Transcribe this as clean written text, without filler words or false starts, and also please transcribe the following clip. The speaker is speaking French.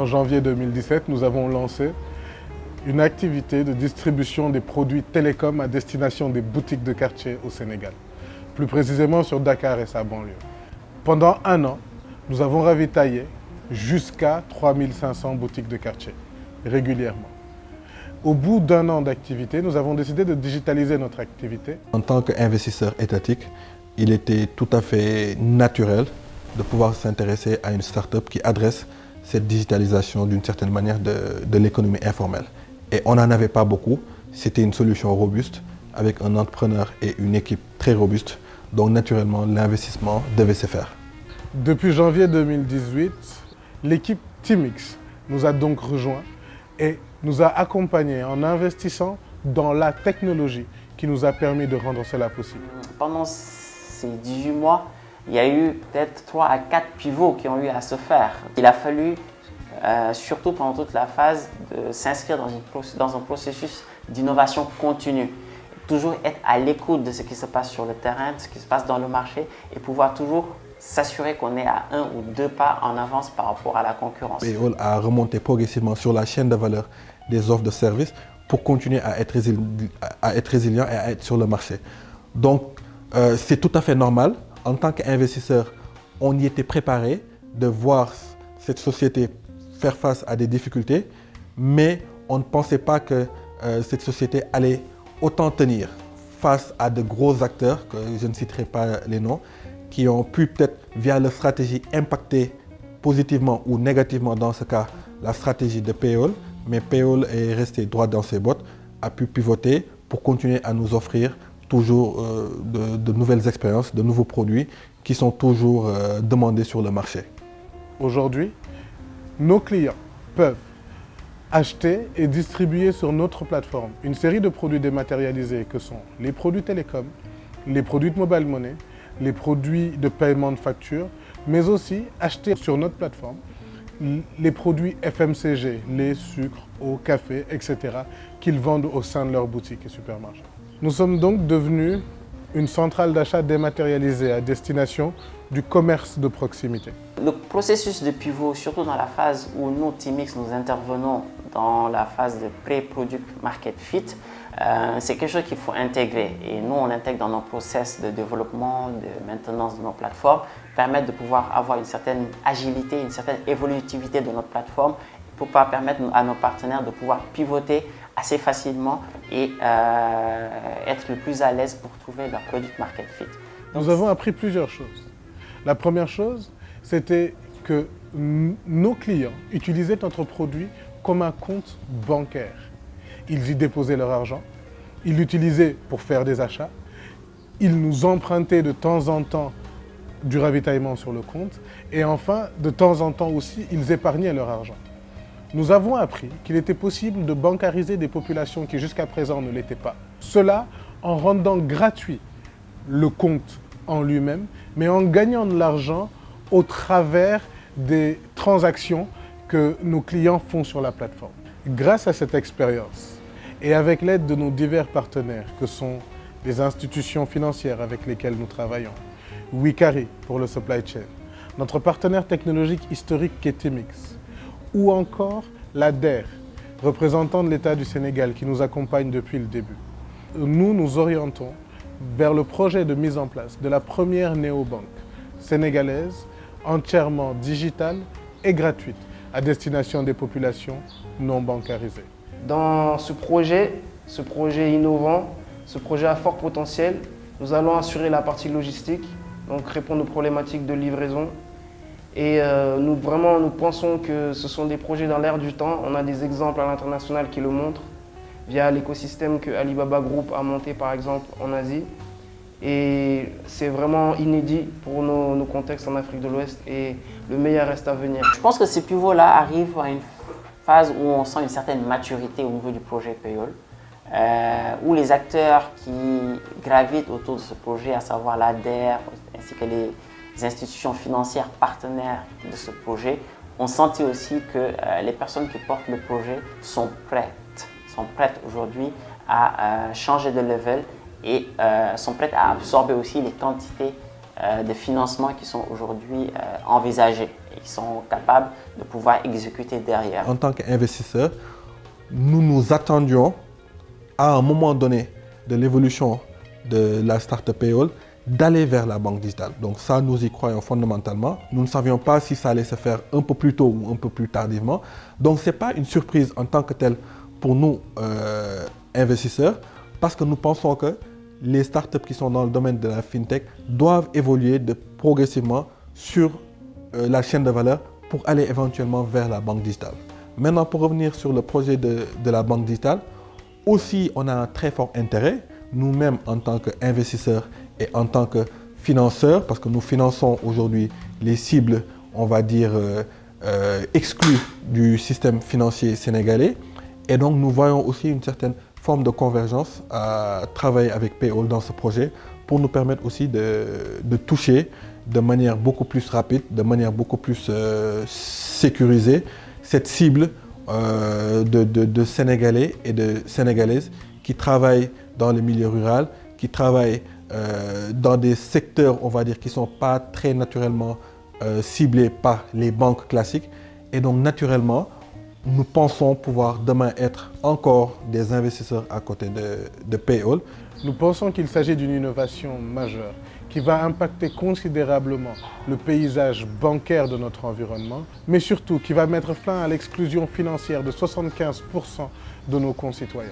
en janvier 2017, nous avons lancé une activité de distribution des produits télécoms à destination des boutiques de quartier au Sénégal, plus précisément sur Dakar et sa banlieue. Pendant un an, nous avons ravitaillé jusqu'à 3500 boutiques de quartier, régulièrement. Au bout d'un an d'activité, nous avons décidé de digitaliser notre activité. En tant qu'investisseur étatique, il était tout à fait naturel de pouvoir s'intéresser à une start-up qui adresse cette digitalisation d'une certaine manière de l'économie informelle. Et on n'en avait pas beaucoup, c'était une solution robuste avec un entrepreneur et une équipe très robuste. Donc naturellement, l'investissement devait se faire. Depuis janvier 2018, l'équipe Teamix nous a donc rejoints et nous a accompagnés en investissant dans la technologie qui nous a permis de rendre cela possible. Pendant ces 18 mois, il y a eu peut-être 3 à 4 pivots qui ont eu à se faire. Il a fallu, surtout pendant toute la phase, de s'inscrire dans un processus d'innovation continue. Toujours être à l'écoute de ce qui se passe sur le terrain, de ce qui se passe dans le marché et pouvoir toujours s'assurer qu'on est à 1 ou 2 pas en avance par rapport à la concurrence. Payol a remonté progressivement sur la chaîne de valeur des offres de services pour continuer à être résilient et à être sur le marché. Donc, c'est tout à fait normal. En tant qu'investisseur, on y était préparé de voir cette société faire face à des difficultés, mais on ne pensait pas que cette société allait autant tenir face à de gros acteurs, que je ne citerai pas les noms, qui ont pu peut-être, via leur stratégie, impacter positivement ou négativement, dans ce cas, la stratégie de Payol. Mais Payol est resté droit dans ses bottes, a pu pivoter pour continuer à nous offrir toujours de nouvelles expériences, de nouveaux produits qui sont toujours demandés sur le marché. Aujourd'hui, nos clients peuvent acheter et distribuer sur notre plateforme une série de produits dématérialisés que sont les produits télécoms, les produits de mobile money, les produits de paiement de facture, mais aussi acheter sur notre plateforme les produits FMCG, lait, sucre, eau, café, etc. qu'ils vendent au sein de leurs boutiques et supermarchés. Nous sommes donc devenus une centrale d'achat dématérialisée à destination du commerce de proximité. Le processus de pivot, surtout dans la phase où nous, Teamix, nous intervenons dans la phase de pré-product market fit, c'est quelque chose qu'il faut intégrer. Et nous, on intègre dans nos process de développement, de maintenance de nos plateformes, permettre de pouvoir avoir une certaine agilité, une certaine évolutivité de notre plateforme pour pouvoir permettre à nos partenaires de pouvoir pivoter assez facilement et être le plus à l'aise pour trouver leur product market fit. Nous avons appris plusieurs choses. La première chose, c'était que nos clients utilisaient notre produit comme un compte bancaire. Ils y déposaient leur argent, ils l'utilisaient pour faire des achats, ils nous empruntaient de temps en temps du ravitaillement sur le compte et enfin, de temps en temps aussi, ils épargnaient leur argent. Nous avons appris qu'il était possible de bancariser des populations qui jusqu'à présent ne l'étaient pas. Cela en rendant gratuit le compte en lui-même, mais en gagnant de l'argent au travers des transactions que nos clients font sur la plateforme. Grâce à cette expérience et avec l'aide de nos divers partenaires que sont les institutions financières avec lesquelles nous travaillons, Wikari pour le supply chain, notre partenaire technologique historique qui est Teamix, ou encore la DER, représentant de l'État du Sénégal qui nous accompagne depuis le début. Nous nous orientons vers le projet de mise en place de la première néobanque sénégalaise entièrement digitale et gratuite à destination des populations non bancarisées. Dans ce projet innovant, ce projet à fort potentiel, nous allons assurer la partie logistique, donc répondre aux problématiques de livraison. Et nous pensons que ce sont des projets dans l'air du temps. On a des exemples à l'international qui le montrent via l'écosystème que Alibaba Group a monté par exemple en Asie. Et c'est vraiment inédit pour nos contextes en Afrique de l'Ouest et le meilleur reste à venir. Je pense que ces pivots-là arrivent à une phase où on sent une certaine maturité au niveau du projet Payol, où les acteurs qui gravitent autour de ce projet, à savoir l'ADER ainsi que les institutions financières partenaires de ce projet, ont senti aussi que les personnes qui portent le projet sont prêtes aujourd'hui à changer de level et sont prêtes à absorber aussi les quantités des financements qui sont aujourd'hui envisagés et qui sont capables de pouvoir exécuter derrière. En tant qu'investisseurs, nous nous attendions à un moment donné de l'évolution de la startup Payol d'aller vers la banque digitale. Donc ça, nous y croyons fondamentalement. Nous ne savions pas si ça allait se faire un peu plus tôt ou un peu plus tardivement. Donc ce n'est pas une surprise en tant que telle pour nous, investisseurs, parce que nous pensons que les startups qui sont dans le domaine de la FinTech doivent évoluer progressivement sur la chaîne de valeur pour aller éventuellement vers la banque digitale. Maintenant, pour revenir sur le projet de la banque digitale, aussi on a un très fort intérêt, nous-mêmes en tant qu'investisseurs et en tant que financeurs, parce que nous finançons aujourd'hui les cibles, on va dire, exclues du système financier sénégalais. Et donc nous voyons aussi une certaine forme de convergence à travailler avec Payol dans ce projet pour nous permettre aussi de toucher de manière beaucoup plus rapide, de manière beaucoup plus sécurisée cette cible de Sénégalais et de Sénégalaises qui travaillent dans le milieu rural, qui travaillent dans des secteurs, on va dire, qui ne sont pas très naturellement ciblés par les banques classiques. Et donc naturellement, nous pensons pouvoir demain être encore des investisseurs à côté de Payol. Nous pensons qu'il s'agit d'une innovation majeure qui va impacter considérablement le paysage bancaire de notre environnement, mais surtout qui va mettre fin à l'exclusion financière de 75% de nos concitoyens.